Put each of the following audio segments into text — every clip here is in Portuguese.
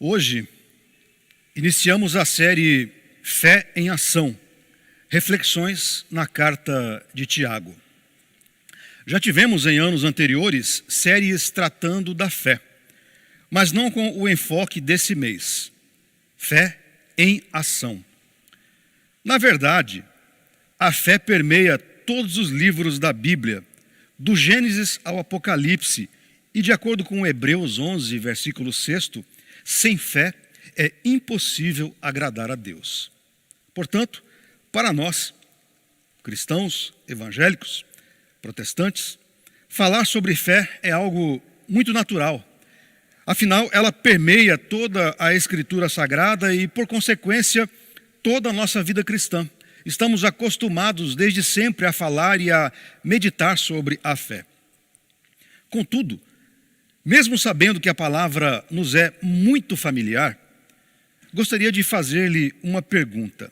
Hoje, iniciamos a série Fé em Ação, reflexões na carta de Tiago. Já tivemos em anos anteriores séries tratando da fé, mas não com o enfoque desse mês. Fé em ação. Na verdade, a fé permeia todos os livros da Bíblia, do Gênesis ao Apocalipse, e de acordo com Hebreus 11, versículo 6, sem fé é impossível agradar a Deus. Portanto, para nós, cristãos, evangélicos, protestantes, falar sobre fé é algo muito natural. Afinal, ela permeia toda a Escritura Sagrada e, por consequência, toda a nossa vida cristã. Estamos acostumados desde sempre a falar e a meditar sobre a fé. Contudo, mesmo sabendo que a palavra nos é muito familiar, gostaria de fazer-lhe uma pergunta.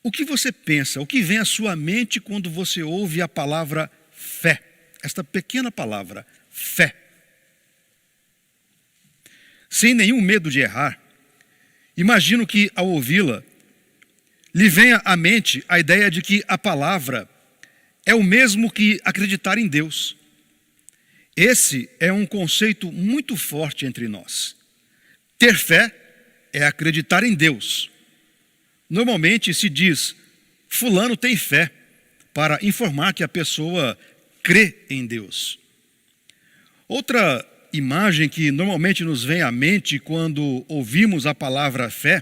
O que você pensa, o que vem à sua mente quando você ouve a palavra fé? Esta pequena palavra, fé. Sem nenhum medo de errar, imagino que, ao ouvi-la, lhe venha à mente a ideia de que a palavra é o mesmo que acreditar em Deus. Esse é um conceito muito forte entre nós. Ter fé é acreditar em Deus. Normalmente se diz, fulano tem fé, para informar que a pessoa crê em Deus. Outra imagem que normalmente nos vem à mente quando ouvimos a palavra fé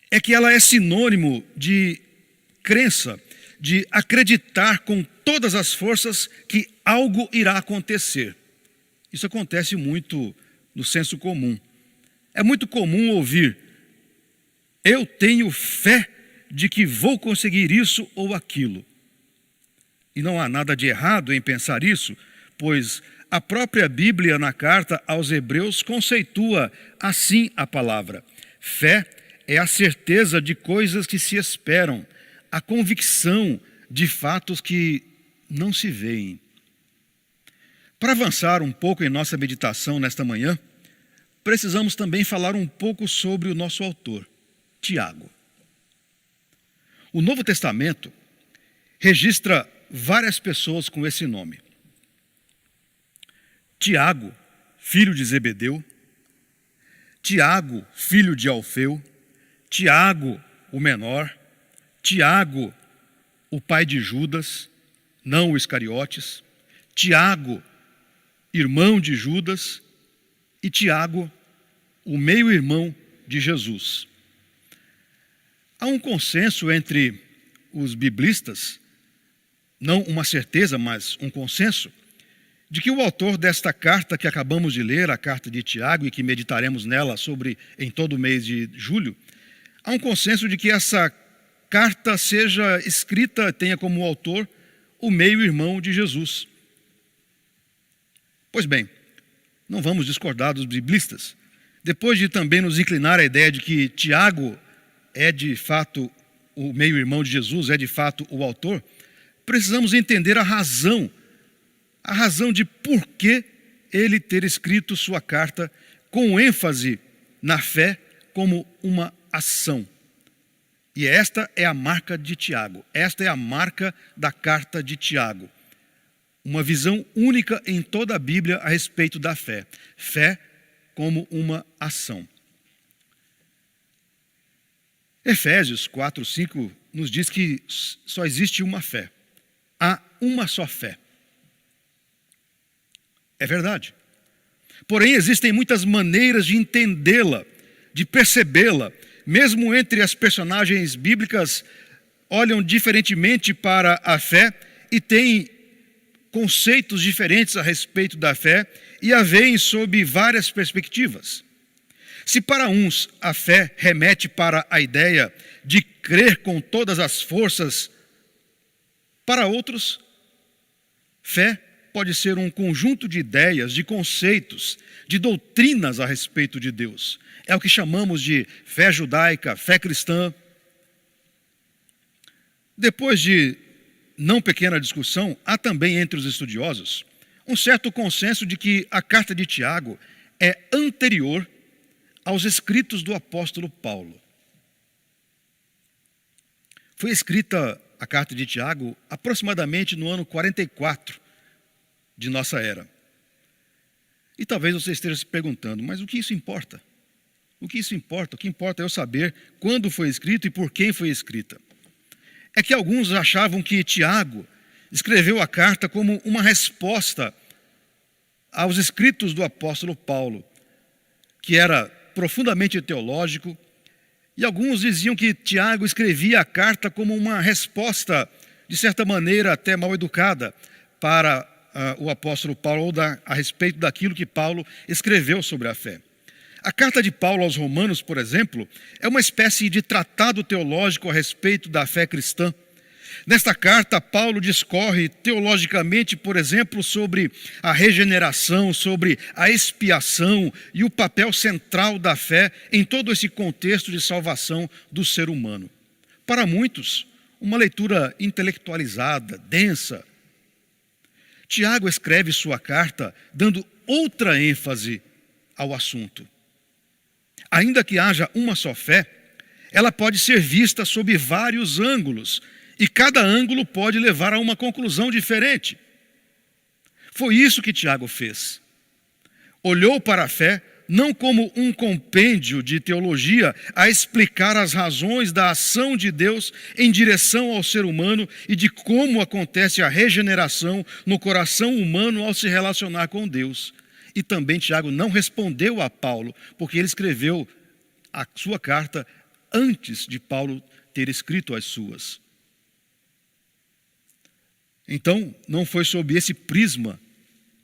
é que ela é sinônimo de crença, de acreditar com todas as forças que algo irá acontecer. Isso acontece muito no senso comum. É muito comum ouvir, eu tenho fé de que vou conseguir isso ou aquilo. E não há nada de errado em pensar isso, pois a própria Bíblia, na carta aos Hebreus, conceitua assim a palavra. Fé é a certeza de coisas que se esperam, a convicção de fatos que não se veem. Para avançar um pouco em nossa meditação nesta manhã, precisamos também falar um pouco sobre o nosso autor, Tiago. O Novo Testamento registra várias pessoas com esse nome. Tiago, filho de Zebedeu, Tiago, filho de Alfeu, Tiago, o menor, Tiago, o pai de Judas, não o Iscariotes, Tiago, irmão de Judas, e Tiago, o meio-irmão de Jesus. Há um consenso entre os biblistas, não uma certeza, mas um consenso, de que o autor desta carta que acabamos de ler, a carta de Tiago, e que meditaremos nela em todo o mês de julho, há um consenso de que essa carta seja escrita, tenha como autor o meio-irmão de Jesus. Pois bem, não vamos discordar dos biblistas. Depois de também nos inclinar à ideia de que Tiago é de fato o meio-irmão de Jesus, é de fato o autor, precisamos entender a razão de por que ele ter escrito sua carta com ênfase na fé como uma ação. E esta é a marca de Tiago, esta é a marca da carta de Tiago. Uma visão única em toda a Bíblia a respeito da fé. Fé como uma ação. Efésios 4, 5 nos diz que só existe uma fé. Há uma só fé. É verdade. Porém, existem muitas maneiras de entendê-la, de percebê-la. Mesmo entre as personagens bíblicas, olham diferentemente para a fé e têm conceitos diferentes a respeito da fé e a veem sob várias perspectivas. Se para uns a fé remete para a ideia de crer com todas as forças, para outros, fé pode ser um conjunto de ideias, de conceitos, de doutrinas a respeito de Deus. É o que chamamos de fé judaica, fé cristã. Depois de não pequena discussão, há também entre os estudiosos um certo consenso de que a carta de Tiago é anterior aos escritos do apóstolo Paulo. Foi escrita a carta de Tiago aproximadamente no ano 44 de nossa era. E talvez você esteja se perguntando, mas o que isso importa? O que isso importa? O que importa é eu saber quando foi escrito e por quem foi escrita. É que alguns achavam que Tiago escreveu a carta como uma resposta aos escritos do apóstolo Paulo, que era profundamente teológico, e alguns diziam que Tiago escrevia a carta como uma resposta, de certa maneira até mal educada, para o apóstolo Paulo, a respeito daquilo que Paulo escreveu sobre a fé. A carta de Paulo aos Romanos, por exemplo, é uma espécie de tratado teológico a respeito da fé cristã. Nesta carta, Paulo discorre teologicamente, por exemplo, sobre a regeneração, sobre a expiação e o papel central da fé em todo esse contexto de salvação do ser humano. Para muitos, uma leitura intelectualizada, densa. Tiago escreve sua carta dando outra ênfase ao assunto. Ainda que haja uma só fé, ela pode ser vista sob vários ângulos, e cada ângulo pode levar a uma conclusão diferente. Foi isso que Tiago fez. Olhou para a fé não como um compêndio de teologia a explicar as razões da ação de Deus em direção ao ser humano e de como acontece a regeneração no coração humano ao se relacionar com Deus. E também Tiago não respondeu a Paulo, porque ele escreveu a sua carta antes de Paulo ter escrito as suas. Então, não foi sob esse prisma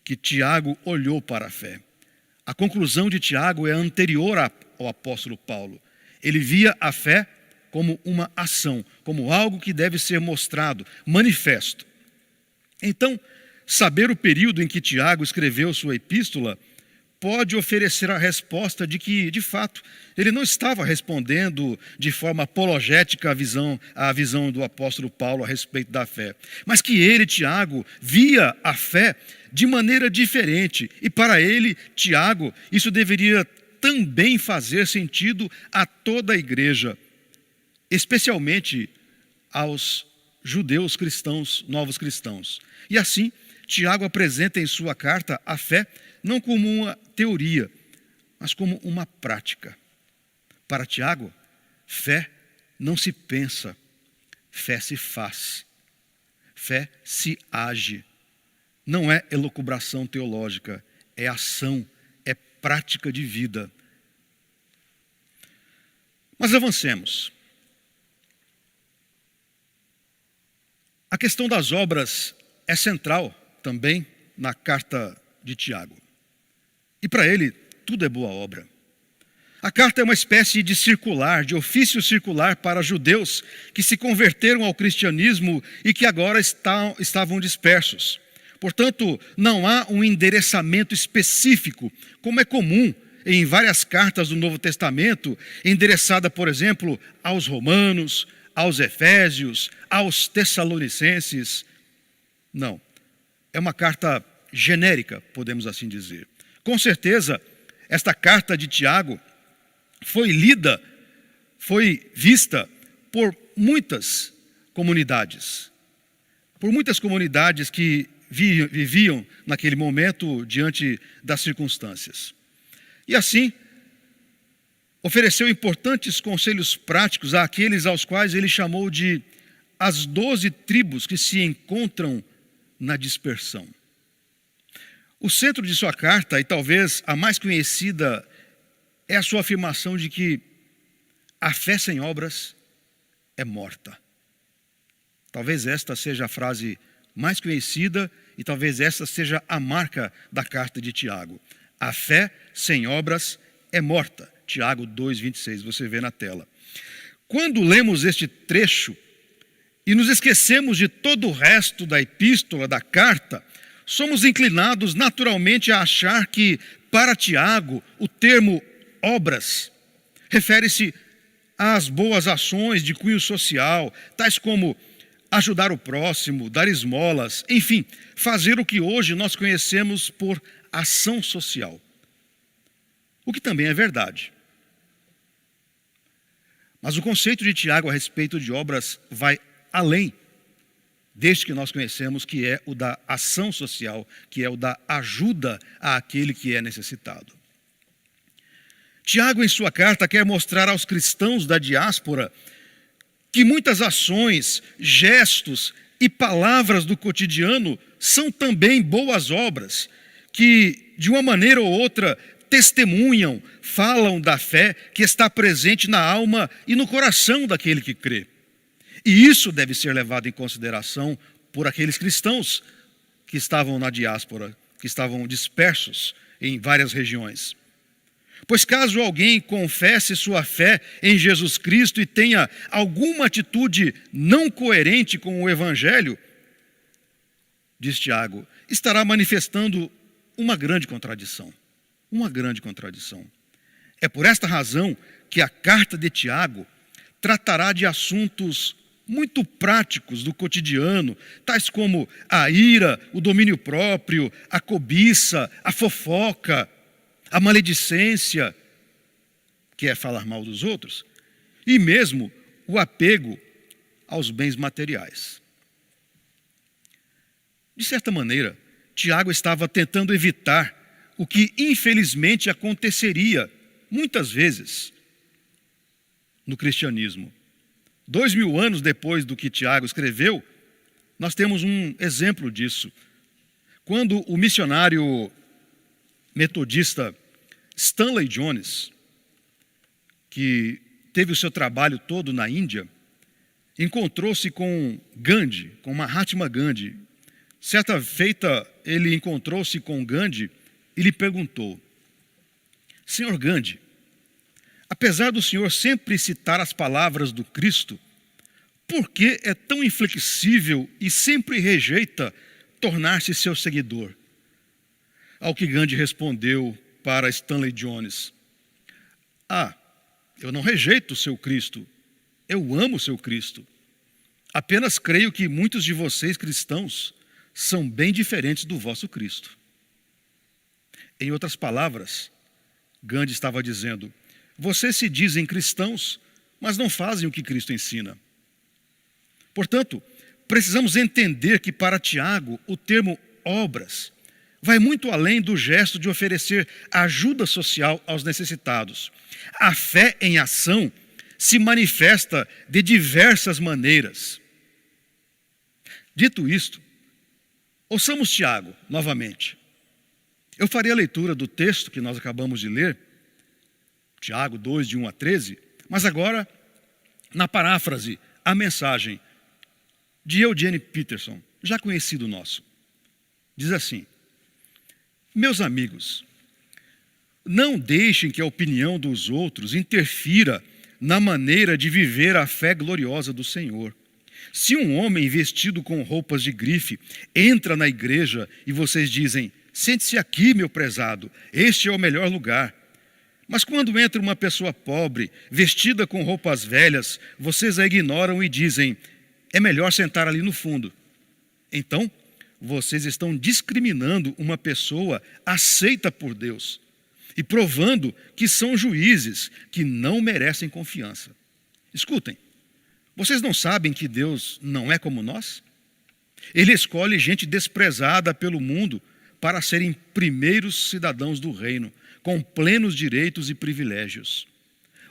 que Tiago olhou para a fé. A conclusão de Tiago é anterior ao apóstolo Paulo. Ele via a fé como uma ação, como algo que deve ser mostrado, manifesto. Então, saber o período em que Tiago escreveu sua epístola pode oferecer a resposta de que, de fato, ele não estava respondendo de forma apologética à visão do apóstolo Paulo a respeito da fé, mas que ele, Tiago, via a fé de maneira diferente. E para ele, Tiago, isso deveria também fazer sentido a toda a igreja, especialmente aos judeus cristãos, novos cristãos. E assim, Tiago apresenta em sua carta a fé não como uma teoria, mas como uma prática. Para Tiago, fé não se pensa, fé se faz, fé se age. Não é elucubração teológica, é ação, é prática de vida. Mas avancemos. A questão das obras é central também na carta de Tiago. E para ele, tudo é boa obra. A carta é uma espécie de circular, de ofício circular para judeus que se converteram ao cristianismo e que agora estavam dispersos. Portanto, não há um endereçamento específico, como é comum em várias cartas do Novo Testamento, endereçada, por exemplo, aos romanos, aos efésios, aos tessalonicenses. Não, é uma carta genérica, podemos assim dizer. Com certeza, esta carta de Tiago foi lida, foi vista por muitas comunidades. Por muitas comunidades que viviam naquele momento diante das circunstâncias. E assim, ofereceu importantes conselhos práticos àqueles aos quais ele chamou de as 12 tribos que se encontram na dispersão. O centro de sua carta, e talvez a mais conhecida, é a sua afirmação de que a fé sem obras é morta. Talvez esta seja a frase mais conhecida e talvez esta seja a marca da carta de Tiago. A fé sem obras é morta. Tiago 2,26, você vê na tela. Quando lemos este trecho e nos esquecemos de todo o resto da epístola, da carta, somos inclinados naturalmente a achar que, para Tiago, o termo obras refere-se às boas ações de cunho social, tais como ajudar o próximo, dar esmolas, enfim, fazer o que hoje nós conhecemos por ação social. o que também é verdade. Mas o conceito de Tiago a respeito de obras vai além deste que nós conhecemos, que é o da ação social, que é o da ajuda àquele que é necessitado. Tiago, em sua carta, quer mostrar aos cristãos da diáspora que muitas ações, gestos e palavras do cotidiano são também boas obras, que, de uma maneira ou outra, testemunham, falam da fé que está presente na alma e no coração daquele que crê. E isso deve ser levado em consideração por aqueles cristãos que estavam na diáspora, que estavam dispersos em várias regiões. Pois caso alguém confesse sua fé em Jesus Cristo e tenha alguma atitude não coerente com o Evangelho, diz Tiago, estará manifestando uma grande contradição. Uma grande contradição. É por esta razão que a carta de Tiago tratará de assuntos muito práticos do cotidiano, tais como a ira, o domínio próprio, a cobiça, a fofoca, a maledicência, que é falar mal dos outros, e mesmo o apego aos bens materiais. De certa maneira, Tiago estava tentando evitar o que infelizmente aconteceria muitas vezes no cristianismo. 2000 anos depois do que Tiago escreveu, nós temos um exemplo disso. Quando o missionário metodista Stanley Jones, que teve o seu trabalho todo na Índia, encontrou-se com Gandhi, com Mahatma Gandhi. Certa feita, ele encontrou-se com Gandhi e lhe perguntou: Senhor Gandhi, apesar do senhor sempre citar as palavras do Cristo, por que é tão inflexível e sempre rejeita tornar-se seu seguidor? Ao que Gandhi respondeu para Stanley Jones: eu não rejeito o seu Cristo, eu amo o seu Cristo. Apenas creio que muitos de vocês cristãos são bem diferentes do vosso Cristo. Em outras palavras, Gandhi estava dizendo: vocês se dizem cristãos, mas não fazem o que Cristo ensina. Portanto, precisamos entender que para Tiago o termo obras vai muito além do gesto de oferecer ajuda social aos necessitados. A fé em ação se manifesta de diversas maneiras. Dito isto, ouçamos Tiago novamente. Eu farei a leitura do texto que nós acabamos de ler, Tiago 2, de 1 a 13, mas agora na paráfrase, a mensagem de Eugene Peterson, já conhecido nosso. Diz assim: meus amigos, não deixem que a opinião dos outros interfira na maneira de viver a fé gloriosa do Senhor. Se um homem vestido com roupas de grife entra na igreja e vocês dizem: sente-se aqui, meu prezado, este é o melhor lugar. Mas quando entra uma pessoa pobre, vestida com roupas velhas, vocês a ignoram e dizem: é melhor sentar ali no fundo. Então, vocês estão discriminando uma pessoa aceita por Deus e provando que são juízes que não merecem confiança. Escutem, vocês não sabem que Deus não é como nós? Ele escolhe gente desprezada pelo mundo para serem primeiros cidadãos do reino, com plenos direitos e privilégios.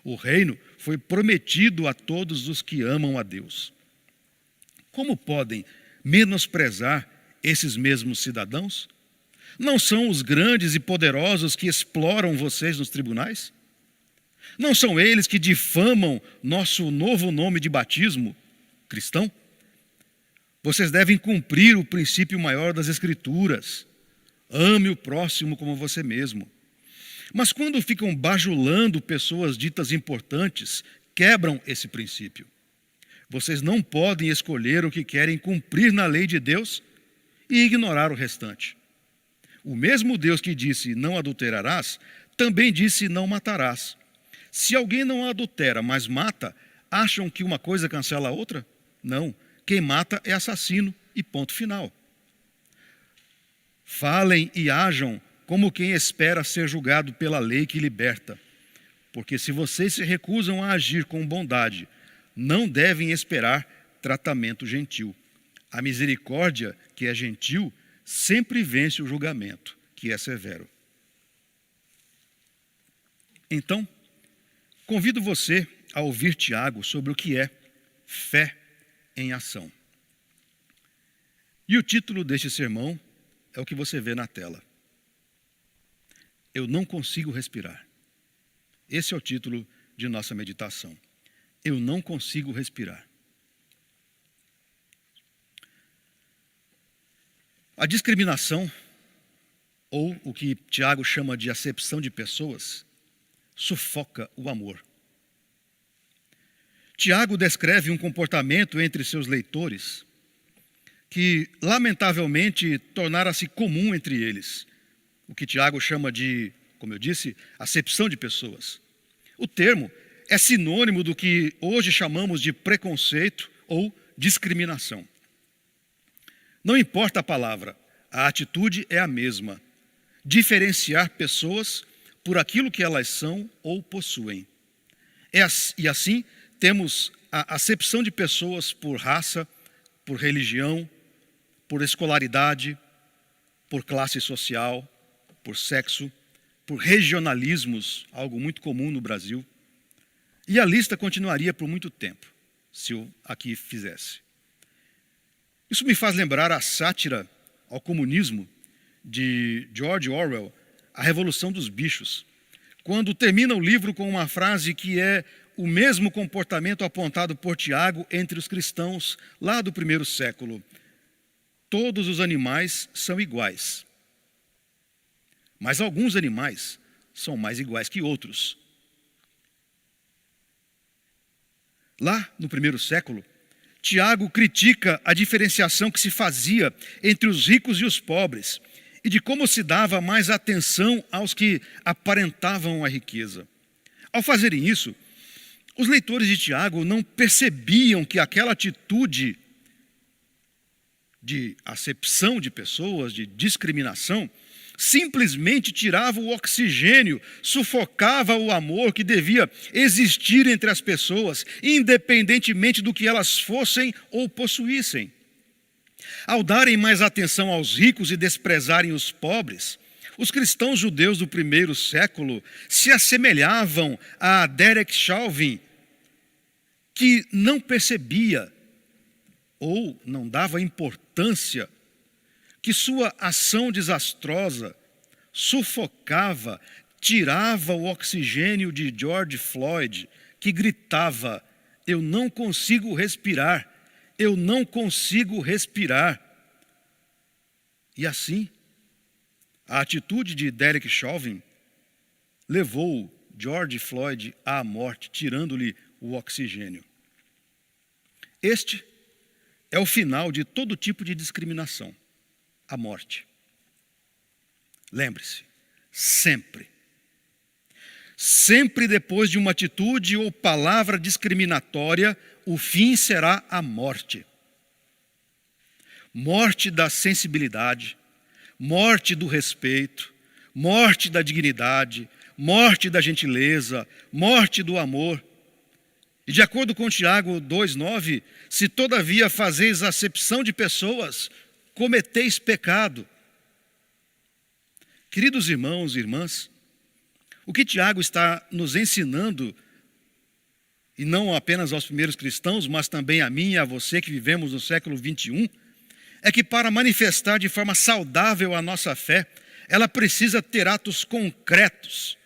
O reino foi prometido a todos os que amam a Deus. Como podem menosprezar esses mesmos cidadãos? Não são os grandes e poderosos que exploram vocês nos tribunais? Não são eles que difamam nosso novo nome de batismo, cristão? Vocês devem cumprir o princípio maior das Escrituras: ame o próximo como você mesmo. Mas quando ficam bajulando pessoas ditas importantes, quebram esse princípio. Vocês não podem escolher o que querem cumprir na lei de Deus e ignorar o restante. O mesmo Deus que disse não adulterarás, também disse não matarás. Se alguém não adultera, mas mata, acham que uma coisa cancela a outra? Não. Quem mata é assassino e ponto final. Falem e ajam como quem espera ser julgado pela lei que liberta. Porque se vocês se recusam a agir com bondade, não devem esperar tratamento gentil. A misericórdia, que é gentil, sempre vence o julgamento, que é severo. Então, convido você a ouvir Tiago sobre o que é fé em ação. E o título deste sermão é o que você vê na tela. Eu não consigo respirar. Esse é o título de nossa meditação. Eu não consigo respirar. A discriminação, ou o que Tiago chama de acepção de pessoas, sufoca o amor. Tiago descreve um comportamento entre seus leitores que, lamentavelmente, tornara-se comum entre eles. O que Tiago chama de, como eu disse, acepção de pessoas. O termo é sinônimo do que hoje chamamos de preconceito ou discriminação. Não importa a palavra, a atitude é a mesma. Diferenciar pessoas por aquilo que elas são ou possuem. E assim, temos a acepção de pessoas por raça, por religião, por escolaridade, por classe social, por sexo, por regionalismos, algo muito comum no Brasil. E a lista continuaria por muito tempo, se eu aqui fizesse. Isso me faz lembrar a sátira ao comunismo de George Orwell, A Revolução dos Bichos, quando termina o livro com uma frase que é o mesmo comportamento apontado por Tiago entre os cristãos lá do primeiro século. Todos os animais são iguais, mas alguns animais são mais iguais que outros. Lá no primeiro século, Tiago critica a diferenciação que se fazia entre os ricos e os pobres e de como se dava mais atenção aos que aparentavam a riqueza. Ao fazerem isso, os leitores de Tiago não percebiam que aquela atitude de acepção de pessoas, de discriminação, simplesmente tirava o oxigênio, sufocava o amor que devia existir entre as pessoas, independentemente do que elas fossem ou possuíssem. Ao darem mais atenção aos ricos e desprezarem os pobres, os cristãos judeus do primeiro século se assemelhavam a Derek Chauvin, que não percebia ou não dava importância que sua ação desastrosa sufocava, tirava o oxigênio de George Floyd, que gritava: eu não consigo respirar, eu não consigo respirar. E assim, a atitude de Derek Chauvin levou George Floyd à morte, tirando-lhe o oxigênio. Este é o final de todo tipo de discriminação, a morte. Lembre-se, sempre depois de uma atitude ou palavra discriminatória, o fim será a morte. Morte da sensibilidade, morte do respeito, morte da dignidade, morte da gentileza, morte do amor. E de acordo com Tiago 2,9, se todavia fazeis acepção de pessoas, cometeis pecado. Queridos irmãos e irmãs, o que Tiago está nos ensinando, e não apenas aos primeiros cristãos, mas também a mim e a você que vivemos no século 21, é que para manifestar de forma saudável a nossa fé, ela precisa ter atos concretos.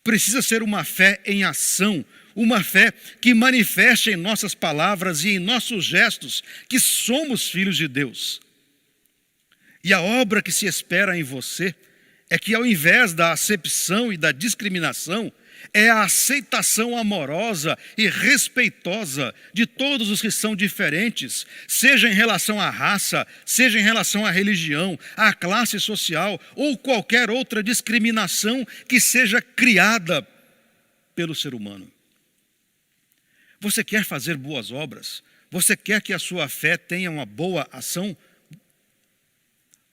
Precisa ser uma fé em ação, uma fé que manifeste em nossas palavras e em nossos gestos que somos filhos de Deus. E a obra que se espera em você é que, ao invés da acepção e da discriminação, é a aceitação amorosa e respeitosa de todos os que são diferentes, seja em relação à raça, seja em relação à religião, à classe social ou qualquer outra discriminação que seja criada pelo ser humano. Você quer fazer boas obras? Você quer que a sua fé tenha uma boa ação?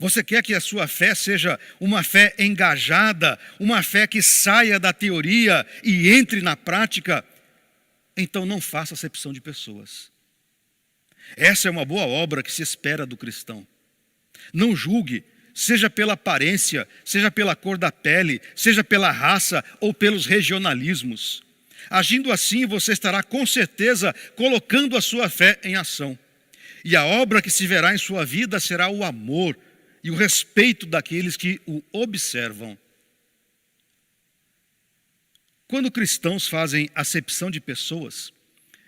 Você quer que a sua fé seja uma fé engajada, uma fé que saia da teoria e entre na prática? Então não faça acepção de pessoas. Essa é uma boa obra que se espera do cristão. Não julgue, seja pela aparência, seja pela cor da pele, seja pela raça ou pelos regionalismos. Agindo assim, você estará com certeza colocando a sua fé em ação. E a obra que se verá em sua vida será o amor e o respeito daqueles que o observam. Quando cristãos fazem acepção de pessoas,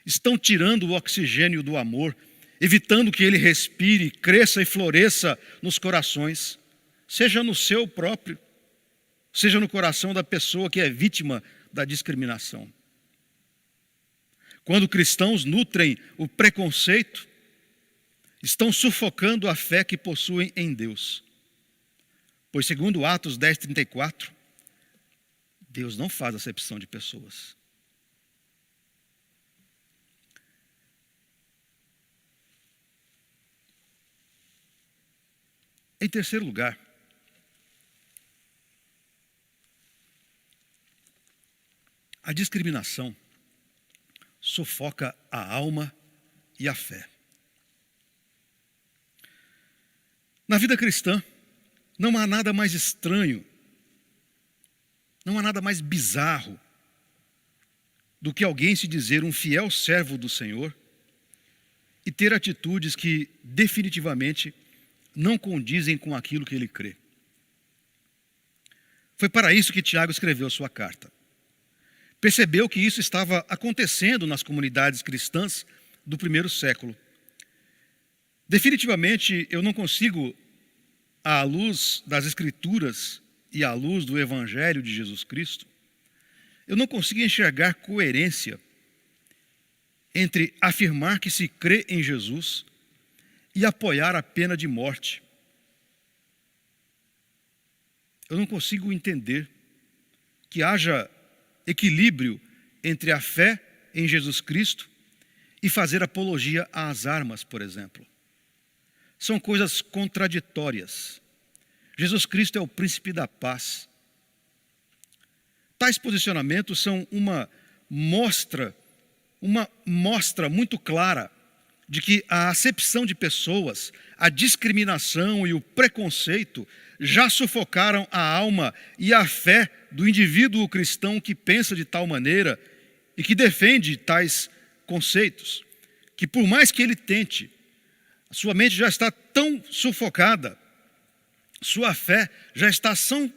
estão tirando o oxigênio do amor, evitando que ele respire, cresça e floresça nos corações, seja no seu próprio, seja no coração da pessoa que é vítima da discriminação. Quando cristãos nutrem o preconceito, estão sufocando a fé que possuem em Deus. Pois segundo Atos 10:34, Deus não faz acepção de pessoas. Em terceiro lugar, a discriminação sufoca a alma e a fé. Na vida cristã, não há nada mais estranho, não há nada mais bizarro do que alguém se dizer um fiel servo do Senhor e ter atitudes que definitivamente não condizem com aquilo que ele crê. Foi para isso que Tiago escreveu sua carta. Percebeu que isso estava acontecendo nas comunidades cristãs do primeiro século. Definitivamente, eu não consigo, à luz das Escrituras e à luz do Evangelho de Jesus Cristo, eu não consigo enxergar coerência entre afirmar que se crê em Jesus e apoiar a pena de morte. Eu não consigo entender que haja equilíbrio entre a fé em Jesus Cristo e fazer apologia às armas, por exemplo. São coisas contraditórias. Jesus Cristo é o príncipe da paz. Tais posicionamentos são uma mostra muito clara de que a acepção de pessoas, a discriminação e o preconceito já sufocaram a alma e a fé do indivíduo cristão que pensa de tal maneira e que defende tais conceitos, que por mais que ele tente, a sua mente já está tão sufocada, sua fé já está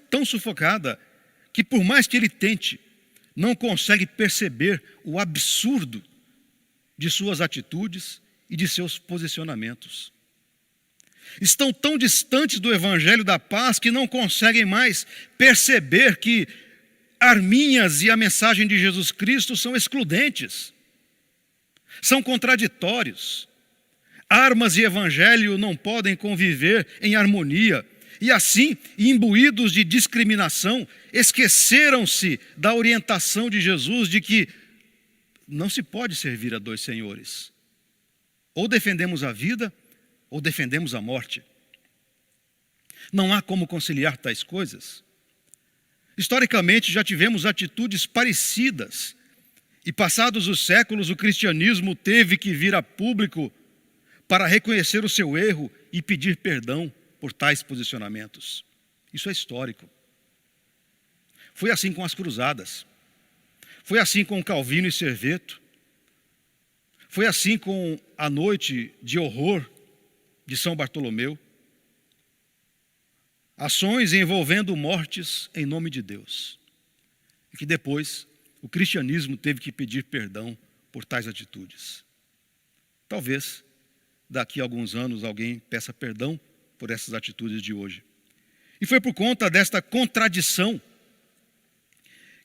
tão sufocada, que por mais que ele tente, não consegue perceber o absurdo de suas atitudes e de seus posicionamentos. Estão tão distantes do Evangelho da paz que não conseguem mais perceber que arminhas e a mensagem de Jesus Cristo são excludentes, são contraditórios. Armas e Evangelho não podem conviver em harmonia. E assim, imbuídos de discriminação, esqueceram-se da orientação de Jesus de que não se pode servir a dois senhores. Ou defendemos a vida, ou defendemos a morte. Não há como conciliar tais coisas. Historicamente, já tivemos atitudes parecidas. E passados os séculos, o cristianismo teve que vir a público para reconhecer o seu erro e pedir perdão por tais posicionamentos. Isso é histórico. Foi assim com as cruzadas. Foi assim com Calvino e Serveto. Foi assim com a noite de horror de São Bartolomeu. Ações envolvendo mortes em nome de Deus. E que depois o cristianismo teve que pedir perdão por tais atitudes. Talvez daqui a alguns anos alguém peça perdão por essas atitudes de hoje. E foi por conta desta contradição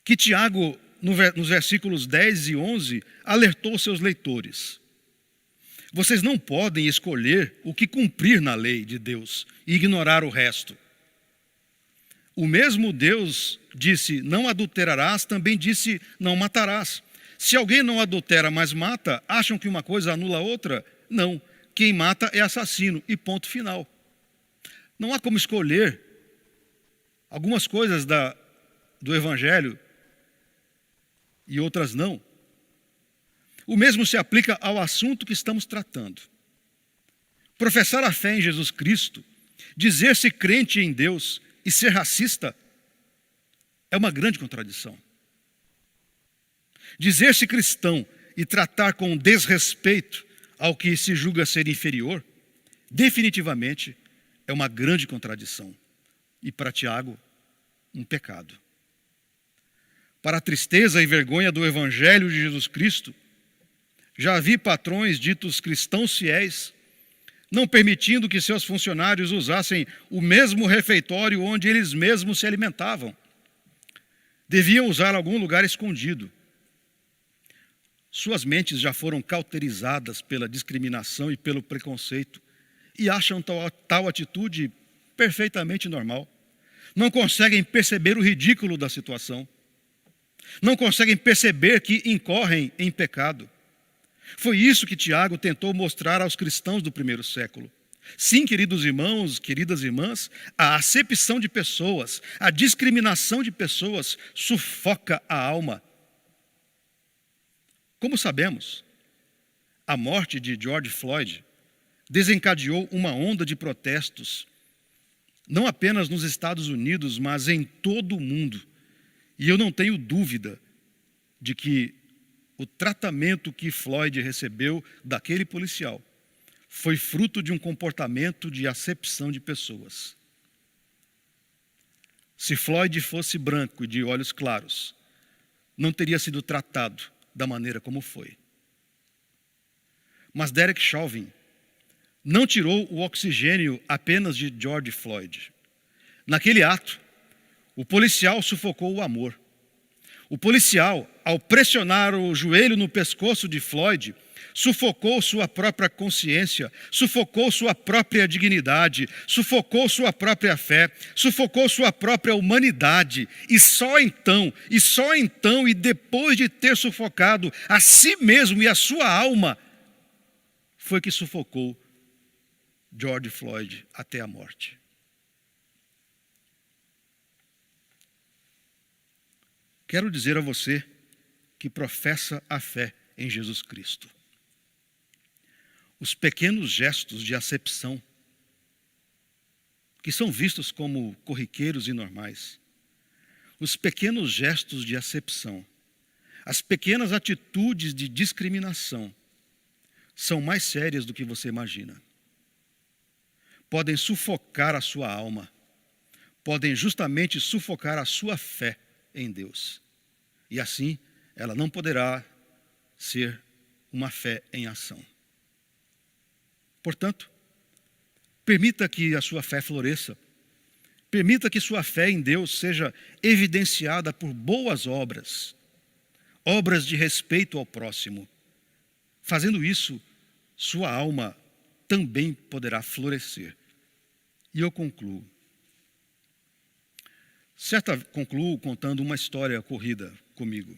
que Tiago, nos versículos 10 e 11, alertou seus leitores. Vocês não podem escolher o que cumprir na lei de Deus e ignorar o resto. O mesmo Deus disse, não adulterarás, também disse, não matarás. Se alguém não adultera, mas mata, acham que uma coisa anula a outra? Não. Quem mata é assassino, e ponto final. Não há como escolher algumas coisas do Evangelho e outras não. O mesmo se aplica ao assunto que estamos tratando. Professar a fé em Jesus Cristo, dizer-se crente em Deus e ser racista é uma grande contradição. Dizer-se cristão e tratar com desrespeito ao que se julga ser inferior, definitivamente é uma grande contradição. E para Tiago, um pecado. Para a tristeza e vergonha do Evangelho de Jesus Cristo, já vi patrões ditos cristãos fiéis, não permitindo que seus funcionários usassem o mesmo refeitório onde eles mesmos se alimentavam. Deviam usar algum lugar escondido. Suas mentes já foram cauterizadas pela discriminação e pelo preconceito e acham tal atitude perfeitamente normal. Não conseguem perceber o ridículo da situação. Não conseguem perceber que incorrem em pecado. Foi isso que Tiago tentou mostrar aos cristãos do primeiro século. Sim, queridos irmãos, queridas irmãs, a acepção de pessoas, a discriminação de pessoas sufoca a alma. Como sabemos, a morte de George Floyd desencadeou uma onda de protestos, não apenas nos Estados Unidos, mas em todo o mundo. E eu não tenho dúvida de que o tratamento que Floyd recebeu daquele policial foi fruto de um comportamento de acepção de pessoas. Se Floyd fosse branco e de olhos claros, não teria sido tratado da maneira como foi. Mas Derek Chauvin não tirou o oxigênio apenas de George Floyd. Naquele ato, o policial sufocou o amor. O policial, ao pressionar o joelho no pescoço de Floyd, sufocou sua própria consciência, sufocou sua própria dignidade, sufocou sua própria fé, sufocou sua própria humanidade. E só então, e depois de ter sufocado a si mesmo e a sua alma, foi que sufocou George Floyd até a morte. Quero dizer a você que professa a fé em Jesus Cristo. Os pequenos gestos de acepção, que são vistos como corriqueiros e normais, os pequenos gestos de acepção, as pequenas atitudes de discriminação, são mais sérias do que você imagina. Podem sufocar a sua alma, podem justamente sufocar a sua fé em Deus. E assim, ela não poderá ser uma fé em ação. Portanto, permita que a sua fé floresça. Permita que sua fé em Deus seja evidenciada por boas obras, obras de respeito ao próximo. Fazendo isso, sua alma também poderá florescer. E eu concluo. Concluo contando uma história ocorrida comigo.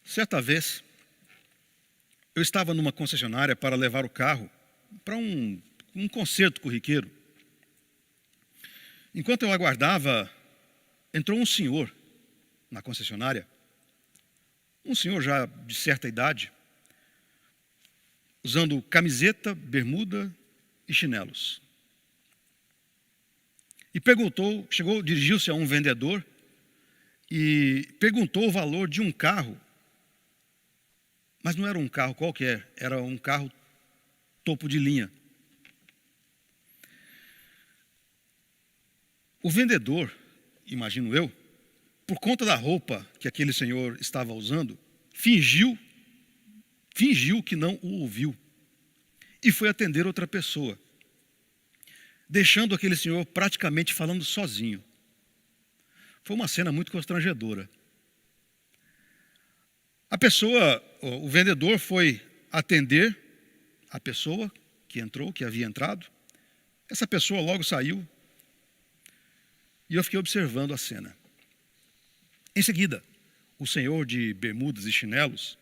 Certa vez, eu estava numa concessionária para levar o carro para um concerto corriqueiro. Enquanto eu aguardava, entrou um senhor na concessionária, um senhor já de certa idade, usando camiseta, bermuda e chinelos. E dirigiu-se a um vendedor e perguntou o valor de um carro. Mas não era um carro qualquer, era um carro topo de linha. O vendedor, imagino eu, por conta da roupa que aquele senhor estava usando, fingiu que não o ouviu e foi atender outra pessoa, deixando aquele senhor praticamente falando sozinho. Foi uma cena muito constrangedora. O vendedor foi atender a pessoa que havia entrado. Essa pessoa logo saiu e eu fiquei observando a cena. Em seguida, o senhor de bermudas e chinelos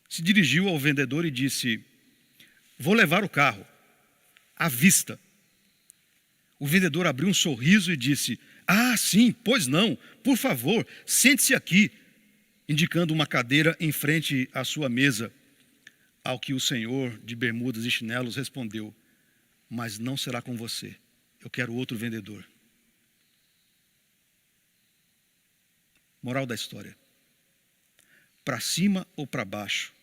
se dirigiu ao vendedor e disse: Vou levar o carro. À vista. O vendedor abriu um sorriso e disse: ah, sim, pois não, por favor, sente-se aqui, indicando uma cadeira em frente à sua mesa. Ao que o senhor de bermudas e chinelos respondeu: mas não será com você, eu quero outro vendedor. Moral da história: para cima ou para baixo,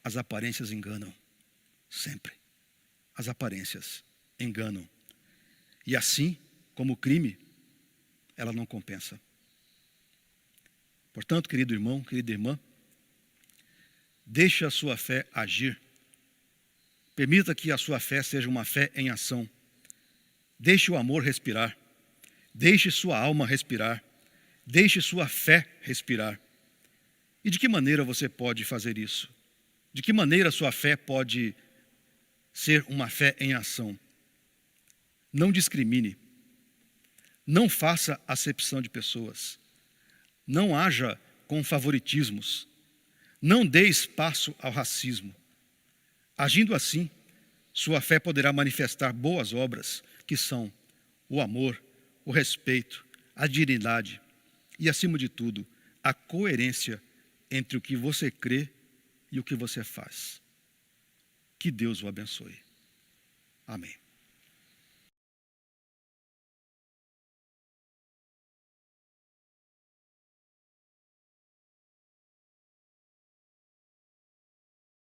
as aparências enganam. Sempre. As aparências enganam. E assim como o crime, ela não compensa. Portanto, querido irmão, querida irmã, deixe a sua fé agir. Permita que a sua fé seja uma fé em ação. Deixe o amor respirar. Deixe sua alma respirar. Deixe sua fé respirar. E de que maneira você pode fazer isso? De que maneira sua fé pode ser uma fé em ação? Não discrimine. Não faça acepção de pessoas. Não haja com favoritismos. Não dê espaço ao racismo. Agindo assim, sua fé poderá manifestar boas obras, que são o amor, o respeito, a dignidade e, acima de tudo, a coerência entre o que você crê e o que você faz. Que Deus o abençoe. Amém.